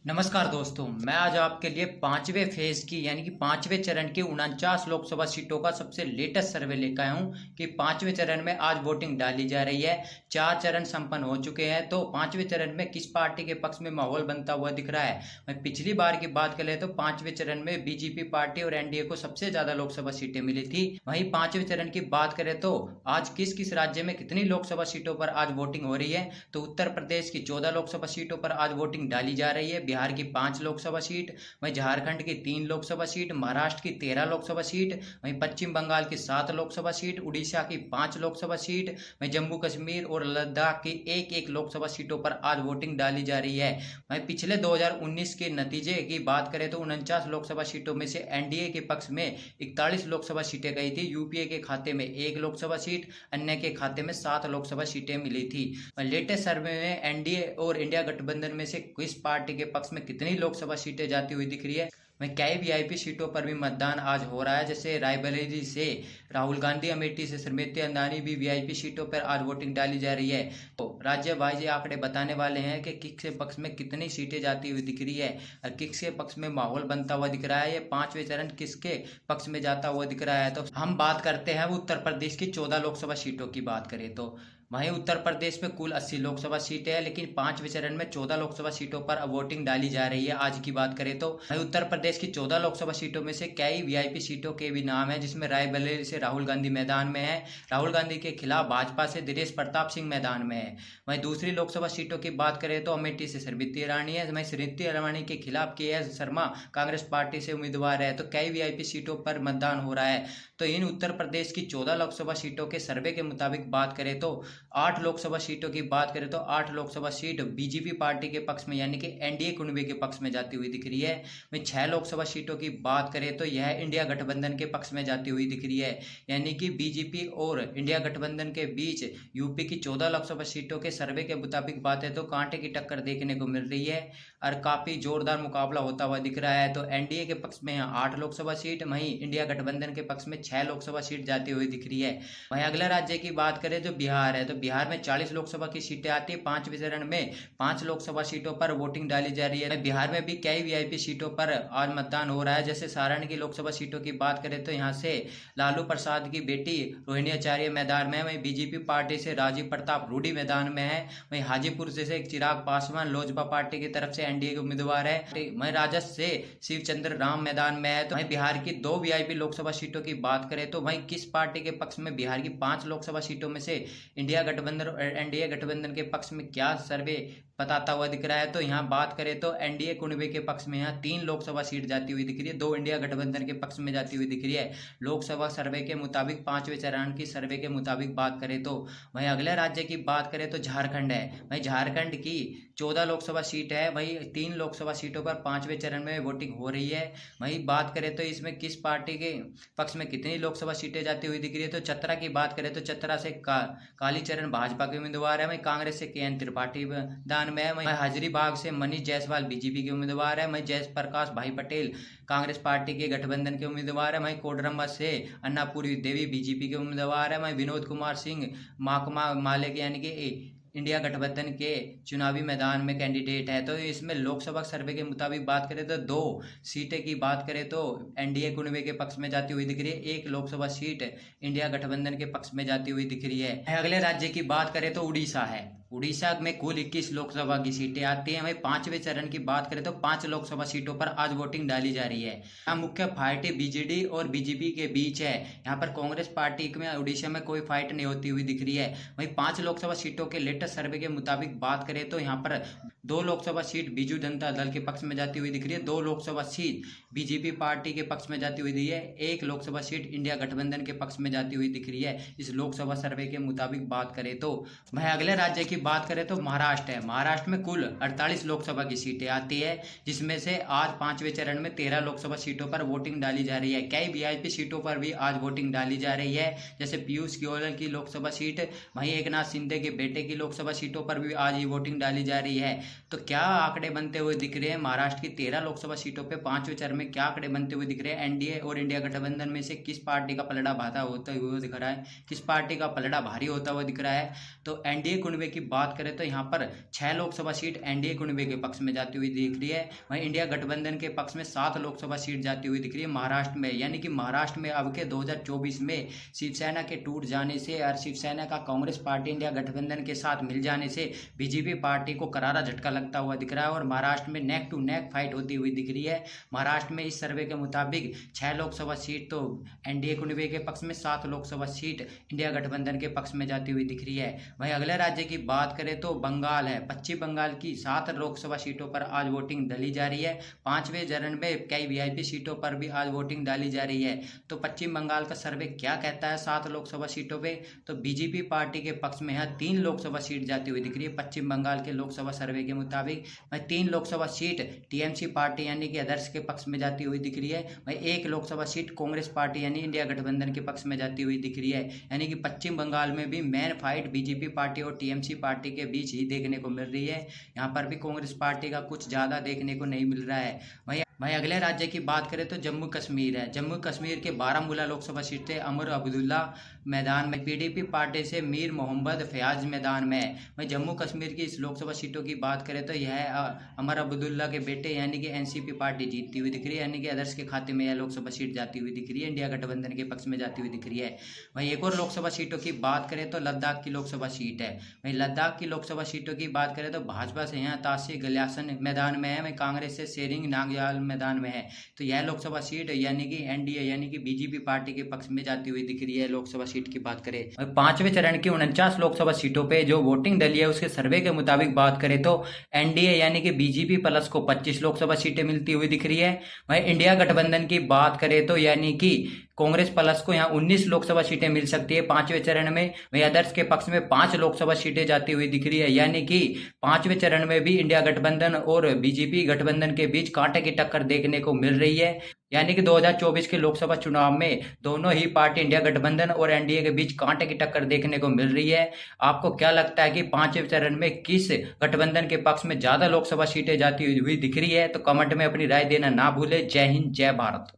नमस्कार दोस्तों, मैं आज आपके लिए पांचवें फेज की यानी कि पांचवें चरण की 49 लोकसभा सीटों का सबसे लेटेस्ट सर्वे लेकर आया हूं कि पांचवें चरण में आज वोटिंग डाली जा रही है। 4 चरण संपन्न हो चुके हैं, तो पांचवें चरण में किस पार्टी के पक्ष में माहौल बनता हुआ दिख रहा है। मैं पिछली बार की बात करें तो पांचवें चरण में बीजेपी पार्टी और एनडीए को सबसे ज्यादा लोकसभा सीटें मिली थी। वहीं पांचवें चरण की बात करें तो आज किस किस राज्य में कितनी लोकसभा सीटों पर आज वोटिंग हो रही है, तो उत्तर प्रदेश की 14 लोकसभा सीटों पर आज वोटिंग डाली जा रही है, बिहार की 5 लोकसभा सीट, वहीं झारखंड की 3 लोकसभा सीट, महाराष्ट्र की 13 लोकसभा सीट, वहीं पश्चिम बंगाल की 7 लोकसभा सीट, उड़ीसा की 5 लोकसभा सीट, वहीं जम्मू कश्मीर और लद्दाख की एक एक लोकसभा सीटों पर आज वोटिंग डाली जा रही है। वहीं पिछले 2019 के नतीजे की बात करें तो 49 लोकसभा सीटों में से एनडीए के पक्ष में 41 लोकसभा सीटें गई थी। यूपीए के खाते में 1 लोकसभा सीट, अन्य के खाते में 7 लोकसभा सीटें मिली थी। लेटेस्ट सर्वे में एनडीए और इंडिया गठबंधन में से किस पार्टी के पक्ष में कितनी लोकसभा सीटें जाती हुई दिख रही है। वहीं कई वीआईपी सीटों पर भी मतदान आज हो रहा है, जैसे रायबरेली से राहुल गांधी, अमेठी से स्मृति ईरानी भी वीआईपी सीटों पर आज वोटिंग डाली जा रही है। तो राज्य वाइज ये आंकड़े बताने वाले हैं कि किस के पक्ष में कितनी सीटें जाती हुई दिख रही है और किस के पक्ष में माहौल बनता हुआ दिख रहा है। ये पांचवें चरण किसके पक्ष में जाता हुआ दिख रहा है। तो हम बात करते हैं उत्तर प्रदेश की 14 लोकसभा सीटों की बात करें तो वहीं उत्तर प्रदेश में कुल 80 लोकसभा सीटें हैं, लेकिन पांचवें चरण में 14 लोकसभा सीटों पर अब वोटिंग डाली जा रही है। आज की बात करें तो वहीं उत्तर प्रदेश की 14 लोकसभा सीटों में से कई वीआईपी सीटों के भी नाम है, जिसमें रायबरेली से राहुल गांधी मैदान में है। राहुल गांधी के खिलाफ भाजपा से दिनेश प्रताप सिंह मैदान में है। वहीं दूसरी लोकसभा सीटों की बात करें तो अमेठी से स्मृति ईरानी है। वहीं स्मृति ईरानी के खिलाफ के.एस. शर्मा कांग्रेस पार्टी से उम्मीदवार है। तो कई वीआईपी सीटों पर मतदान हो रहा है। तो इन उत्तर प्रदेश की 14 लोकसभा सीटों के सर्वे के मुताबिक बात करें तो 8 लोकसभा सीटों की बात करें तो 8 लोकसभा सीट बीजेपी पार्टी के पक्ष में यानी कि एनडीए कुनबे के पक्ष में जाती हुई दिख रही है। वहीं 6 लोकसभा सीटों की बात करें तो यह इंडिया गठबंधन के पक्ष में जाती हुई दिख रही है, यानी कि बीजेपी और इंडिया गठबंधन के बीच यूपी की 14 लोकसभा सीटों के सर्वे के मुताबिक बात है तो कांटे की टक्कर देखने को मिल रही है और काफी जोरदार मुकाबला होता हुआ दिख रहा है। तो एनडीए के पक्ष में 8 लोकसभा सीट, वहीं इंडिया गठबंधन के पक्ष में 6 लोकसभा सीट जाती हुई दिख रही है। वहीं अगले राज्य की बात करें जो बिहार है, तो बिहार में 40 लोकसभा की सीटें आती है। पांचवें चरण में 5 लोकसभा सीटों पर वोटिंग डाली जा रही है। बिहार में भी कई वीआईपी सीटों पर आज मतदान हो रहा है, जैसे सारण की लोकसभा सीटों की बात करें तो यहाँ से लालू प्रसाद की बेटी रोहिणी आचार्य मैदान में है। वहीं बीजेपी पार्टी से राजीव प्रताप रूडी मैदान में है। वहीं हाजीपुर से चिराग पासवान लोजपा पार्टी की तरफ से एनडीए के उम्मीदवार है। वहीं राजद से शिवचंद्र राम मैदान में है। तो वहीं बिहार की 2 वीआईपी लोकसभा सीटों की बात करें तो वहीं किस पार्टी के पक्ष में बिहार की 5 लोकसभा सीटों में से इंडिया गठबंधन और एनडीए गठबंधन के पक्ष में क्या सर्वे बताता हुआ दिख रहा है। तो यहाँ बात करें तो एनडीए कुनबे के पक्ष में यहाँ 3 लोकसभा सीट जाती हुई दिख रही है, 2 इंडिया गठबंधन के पक्ष में जाती हुई दिख रही है। लोकसभा सर्वे के मुताबिक पांचवें चरण की सर्वे के मुताबिक बात करें तो वहीं अगले राज्य की बात करें तो झारखंड है। वहीं झारखंड की 14 लोकसभा सीट है, वहीं 3 लोकसभा सीटों पर पांचवें चरण में वोटिंग हो रही है। वहीं बात करें तो इसमें किस पार्टी के पक्ष में कितनी लोकसभा सीटें जाती हुई दिख रही है। तो चतरा की बात करें तो चतरा से कालीचरण भाजपा के उम्मीदवार है। वहीं कांग्रेस से के.एन. त्रिपाठी मैदान में है। वहीं हजारीबाग से मनीष जायसवाल बीजेपी के उम्मीदवार है। वहीं जयप्रकाश भाई पटेल कांग्रेस पार्टी के गठबंधन के उम्मीदवार है। वहीं कोडरमा से अन्नापूरी देवी बीजेपी के उम्मीदवार है। वहीं विनोद कुमार सिंह माकमा माले यानी कि इंडिया गठबंधन के चुनावी मैदान में कैंडिडेट है। तो इसमें लोकसभा सर्वे के मुताबिक बात करें तो 2 सीटें की बात करें तो एनडीए कुनबे के पक्ष में जाती हुई दिख रही है, 1 लोकसभा सीट इंडिया गठबंधन के पक्ष में जाती हुई दिख रही है। अगले राज्य की बात करें तो उड़ीसा है। उड़ीसा में कुल 21 लोकसभा की सीटें आती हैं। वहीं पांचवें चरण की बात करें तो 5 लोकसभा सीटों पर आज वोटिंग डाली जा रही है। यहाँ मुख्य फाइट बीजेडी और बीजेपी के बीच है। यहाँ पर कांग्रेस पार्टी में उड़ीसा में कोई फाइट नहीं होती हुई दिख रही है। वहीं 5 लोकसभा सीटों के लेटेस्ट सर्वे के मुताबिक बात करें तो यहाँ पर 2 लोकसभा सीट बीजू जनता दल के पक्ष में जाती हुई दिख रही है, 2 लोकसभा सीट बीजेपी पार्टी के पक्ष में जाती हुई दिख रही है, 1 लोकसभा सीट इंडिया गठबंधन के पक्ष में जाती हुई दिख रही है इस लोकसभा सर्वे के मुताबिक बात करें तो। वहीं अगले राज्य की बात करें तो महाराष्ट्र है। महाराष्ट्र में कुल 48 लोकसभा की सीटें आती है, जिसमें से आज पांचवें चरण में 13 लोकसभा सीटों पर वोटिंग डाली जा रही है। कई वीआईपी सीटों पर भी आज वोटिंग डाली जा रही है, जैसे पीयूष गोयल की लोकसभा सीट, वहीं एकनाथ शिंदे के बेटे की लोकसभा सीटों पर भी आज ये वोटिंग डाली जा रही है। तो क्या आंकड़े बनते हुए दिख रहे हैं महाराष्ट्र की 13 लोकसभा सीटों पर पांचवें चरण में क्या आंकड़े बनते हुए दिख रहे हैं। एनडीए और इंडिया गठबंधन में से किस पार्टी का पलड़ा भाता होता हुआ दिख रहा है, किस पार्टी का पलड़ा भारी होता हुआ दिख रहा है। तो एनडीए कुनबे की बात करें तो यहाँ पर 6 लोकसभा सीट एनडीए कुनबे के पक्ष में जाती हुई दिख रही है। वहीं इंडिया गठबंधन के पक्ष में 7 लोकसभा सीट जाती हुई दिख रही है महाराष्ट्र में। यानी कि महाराष्ट्र में अब के 2024 में शिवसेना के टूट जाने से और शिवसेना का कांग्रेस पार्टी इंडिया गठबंधन के साथ मिल जाने से बीजेपी पार्टी को करारा झटका लगता हुआ दिख रहा है और महाराष्ट्र में नेक टू नेक फाइट होती हुई दिख रही है। महाराष्ट्र में इस सर्वे के मुताबिक 6 लोकसभा सीट तो एनडीए कुनबे के पक्ष में, 7 लोकसभा सीट इंडिया गठबंधन के पक्ष में जाती हुई दिख रही है। वहीं अगले राज्य की बात करें तो बंगाल है। पश्चिम बंगाल की 7 लोकसभा सीटों पर आज वोटिंग डाली जा रही है। 5वें चरण में कई वीआईपी सीटों पर भी आज वोटिंग डाली जा रही है। तो पश्चिम बंगाल का सर्वे क्या कहता है 7 लोकसभा सीटों पे, तो बीजेपी पार्टी के पक्ष में यहाँ 3 लोकसभा सीट जाती हुई दिख रही है पश्चिम बंगाल के लोकसभा सर्वे के मुताबिक। वहीं 3 लोकसभा सीट टीएमसी पार्टी यानी कि आदर्श के पक्ष में जाती हुई दिख रही है। वहीं 1 लोकसभा सीट कांग्रेस पार्टी यानी इंडिया गठबंधन के पक्ष में जाती हुई दिख रही है। यानी कि पश्चिम बंगाल में भी मेन फाइट बीजेपी पार्टी और टीएमसी पार्टी के बीच ही देखने को मिल रही है। यहाँ पर भी कांग्रेस पार्टी का कुछ ज़्यादा देखने को नहीं मिल रहा है। वहीं अगले राज्य की बात करें तो जम्मू कश्मीर है। जम्मू कश्मीर के बारामूला लोकसभा सीट से अमर अब्दुल्ला मैदान में, पीडीपी पार्टी से मीर मोहम्मद फयाज मैदान में है। वहीं जम्मू कश्मीर की इस लोकसभा सीटों की बात करें तो यह अमर अब्दुल्ला के बेटे यानी कि एनसीपी पार्टी जीतती हुई दिख रही है। यानी कि आदर्श के खाते में यह लोकसभा सीट जाती हुई दिख रही है, इंडिया गठबंधन के पक्ष में जाती हुई दिख रही है। वहीं एक और लोकसभा सीटों की बात करें तो लद्दाख की लोकसभा सीट है। वहीं लद्दाख की लोकसभा सीटों की बात करें तो भाजपा से यहाँ तासी गलियासन मैदान में है। वहीं कांग्रेस से शेरिंग नागयाल मैदान में है। तो यह लोकसभा सीट यानी कि एनडीए यानी कि बीजेपी पार्टी के पक्ष में जाती हुई दिख रही है। लोकसभा सीट की बात करें, 5वें चरण की 49 लोकसभा सीटों पे जो वोटिंग डली है उसके सर्वे के मुताबिक बात करें तो एनडीए यानी कि बीजेपी प्लस को 25 लोकसभा सीटें मिलती हुई दिख रही है। वहीं इंडिया गठबंधन की बात करें तो यानी कि कांग्रेस प्लस को यहाँ 19 लोकसभा सीटें मिल सकती है 5वें चरण में। वहीं आदर्श के पक्ष में 5 लोकसभा सीटें जाती हुई दिख रही है। यानी कि 5वें चरण में भी इंडिया गठबंधन और बीजेपी गठबंधन के बीच कांटे की टक्कर देखने को मिल रही है। यानी कि 2024 के लोकसभा चुनाव में दोनों ही पार्टी इंडिया गठबंधन और एनडीए के बीच कांटे की टक्कर देखने को मिल रही है। आपको क्या लगता है कि 5वें चरण में किस गठबंधन के पक्ष में ज्यादा लोकसभा सीटें जाती हुई दिख रही है? तो कमेंट में अपनी राय देना ना भूले। जय हिंद, जय भारत।